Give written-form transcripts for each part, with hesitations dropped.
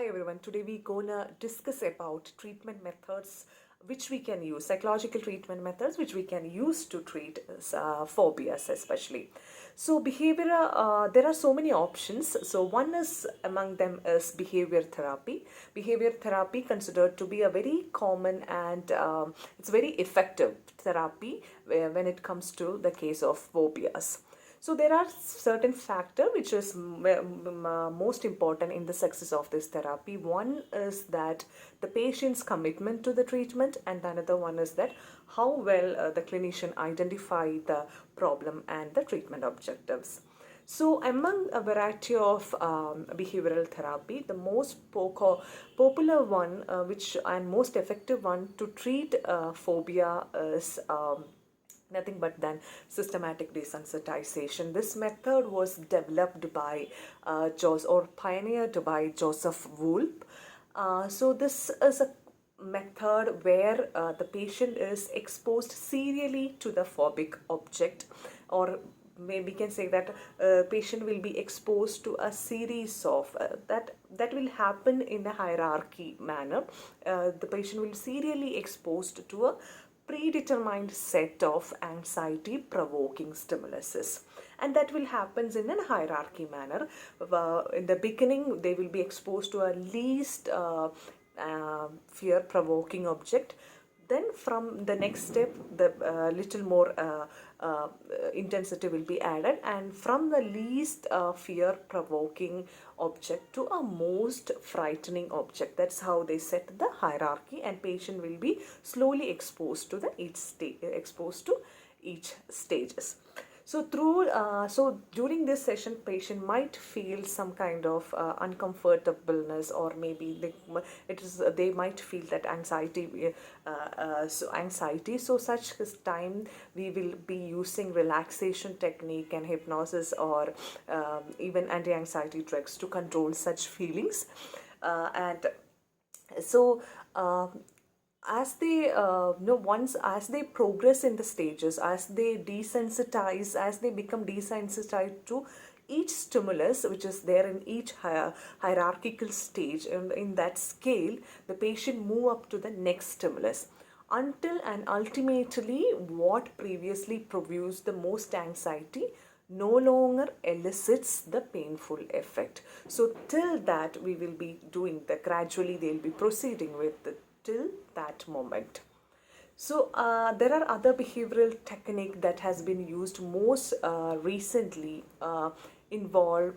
Hi everyone, today we're gonna discuss about treatment methods which we can use, psychological treatment methods which we can use to treat phobias especially. So there are so many options. So one is among them is behavior therapy. Behavior therapy considered to be a very common and it's very effective therapy when it comes to the case of phobias. So there are certain factors which is most important in the success of this therapy. One is that the patient's commitment to the treatment, and another one is that how well the clinician identify the problem and the treatment objectives. So among a variety of behavioral therapy, the most popular one which and most effective one to treat phobia is nothing but then systematic desensitization. This method was developed by pioneered by Joseph Wolf. So this is a method where the patient is exposed serially to the phobic object, or maybe we can say that patient will be exposed to a series of that will happen in a hierarchy manner. The patient will serially exposed to a predetermined set of anxiety provoking stimuluses, and that will happen in a hierarchy manner. In the beginning they will be exposed to a least fear provoking object. Then from the next step the little more intensity will be added, and from the least fear provoking object to a most frightening object. That's how they set the hierarchy, and patient will be slowly exposed to each stages. So during this session, patient might feel some kind of uncomfortableness, or maybe they might feel that anxiety. So such time we will be using relaxation technique and hypnosis, or even anti-anxiety drugs to control such feelings, and so. As they once as they progress in the stages, as they become desensitized to each stimulus which is there in each hierarchical stage, and in that scale the patient move up to the next stimulus, until and ultimately what previously produced the most anxiety no longer elicits the painful effect. So till that we will be doing the gradually they'll be proceeding with the till that moment. So there are other behavioral technique that has been used most recently, involve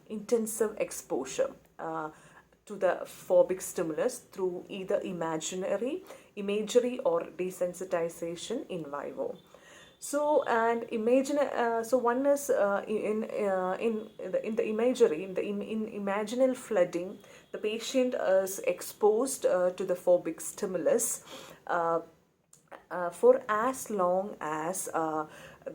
intensive exposure to the phobic stimulus through either imagery or desensitization in vivo. So and imagine so one is in the imagery, in imaginal flooding, the patient is exposed to the phobic stimulus for as long as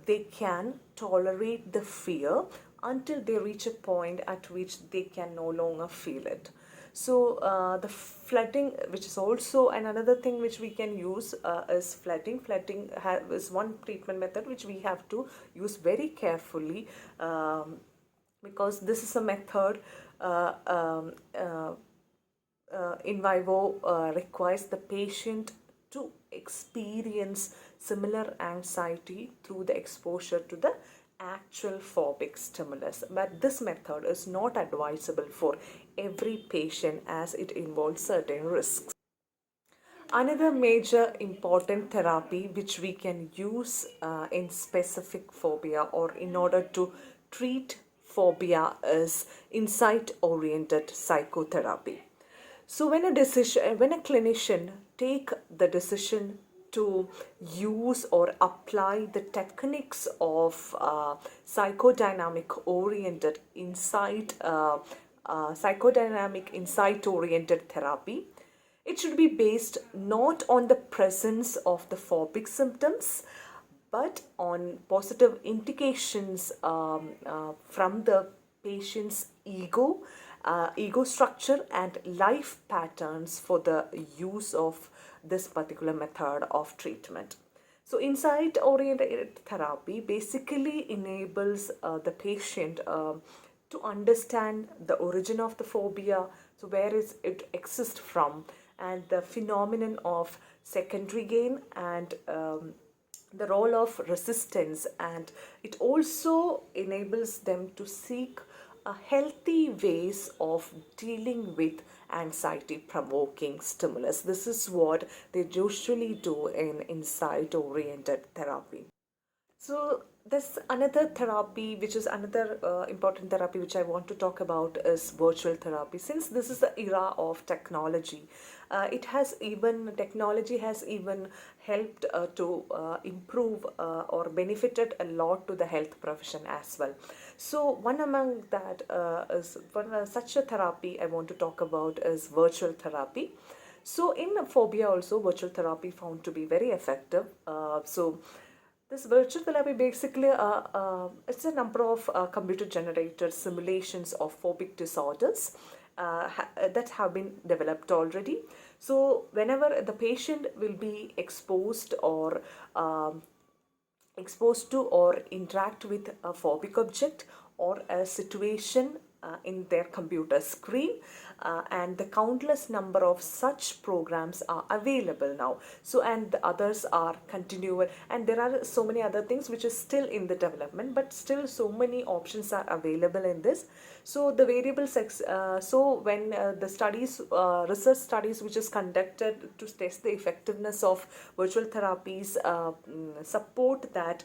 they can tolerate the fear, until they reach a point at which they can no longer feel it. So the flooding, which is also another thing which we can use, is flooding. Flooding is one treatment method which we have to use very carefully, because this is a method in vivo requires the patient to experience similar anxiety through the exposure to the actual phobic stimulus. But this method is not advisable for every patient, as it involves certain risks. Another major important therapy which we can use in specific phobia, or in order to treat phobia, is insight-oriented psychotherapy. So when a clinician take the decision to use or apply the techniques of psychodynamic insight oriented therapy, it should be based not on the presence of the phobic symptoms, but on positive indications from the patient's ego structure and life patterns for the use of this particular method of treatment. So insight oriented therapy basically enables the patient to understand the origin of the phobia, So where is it exist from, and the phenomenon of secondary gain, and the role of resistance, and it also enables them to seek healthy ways of dealing with anxiety provoking stimulus. This is what they usually do in insight oriented therapy. So there's another therapy, which is another important therapy which I want to talk about, is virtual therapy. Since this is the era of technology, technology has even helped to improve or benefited a lot to the health profession as well. So one among that is such a therapy I want to talk about is virtual therapy. So in phobia also, virtual therapy found to be very effective. This virtual therapy basically, it's a number of computer generated simulations of phobic disorders that have been developed already. So whenever the patient will be exposed to or interact with a phobic object or a situation in their computer screen, and the countless number of such programs are available now. So and the others are continual, and there are so many other things which is still in the development, but still so many options are available in this. So the variable sex so when the studies research studies which is conducted to test the effectiveness of virtual therapies support that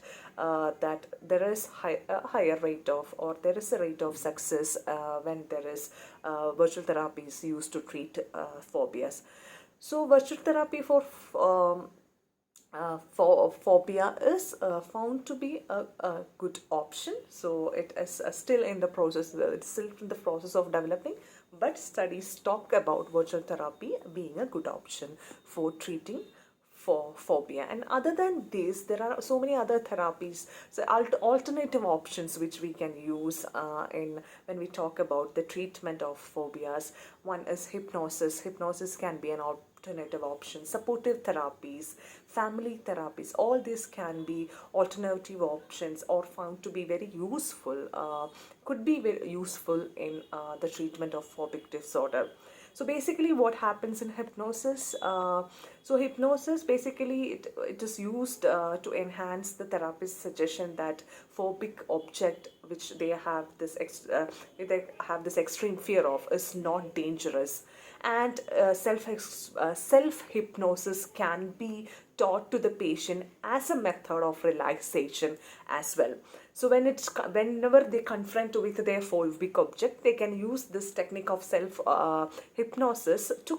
there is a higher rate of, or there is a rate of success when there is virtual therapies used to treat phobias. So virtual therapy for phobia is found to be a good option. So it is still in the process. It's still in the process of developing, but studies talk about virtual therapy being a good option for treating for phobia. And other than this, there are so many other therapies, so alternative options which we can use in when we talk about the treatment of phobias. One is hypnosis. Hypnosis can be an alternative option. Supportive therapies, family therapies, all these can be alternative options or found to be very useful, could be very useful in the treatment of phobic disorder. So basically what happens in hypnosis, hypnosis basically it is used to enhance the therapist's suggestion that phobic object which they have this extreme fear of is not dangerous. And self hypnosis can be taught to the patient as a method of relaxation as well. So whenever they confront with their phobic object, they can use this technique of self hypnosis to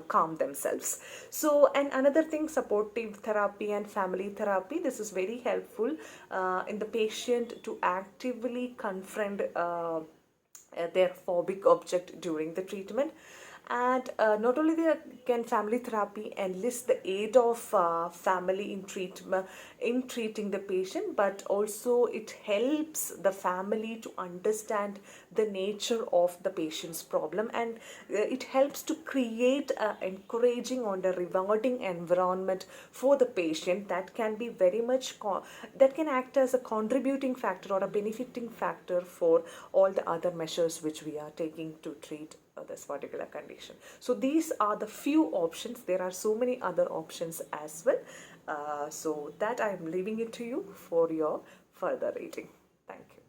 calm themselves. So and another thing, supportive therapy and family therapy. This is very helpful in the patient to actively confront their phobic object during the treatment. And not only can family therapy enlist the aid of family in treating the patient, but also it helps the family to understand the nature of the patient's problem, and it helps to create an encouraging and a rewarding environment for the patient that can be very much that can act as a contributing factor or a benefiting factor for all the other measures which we are taking to treat this particular condition. So these are the few options. There are so many other options as well. So that I am leaving it to you for your further reading. Thank you.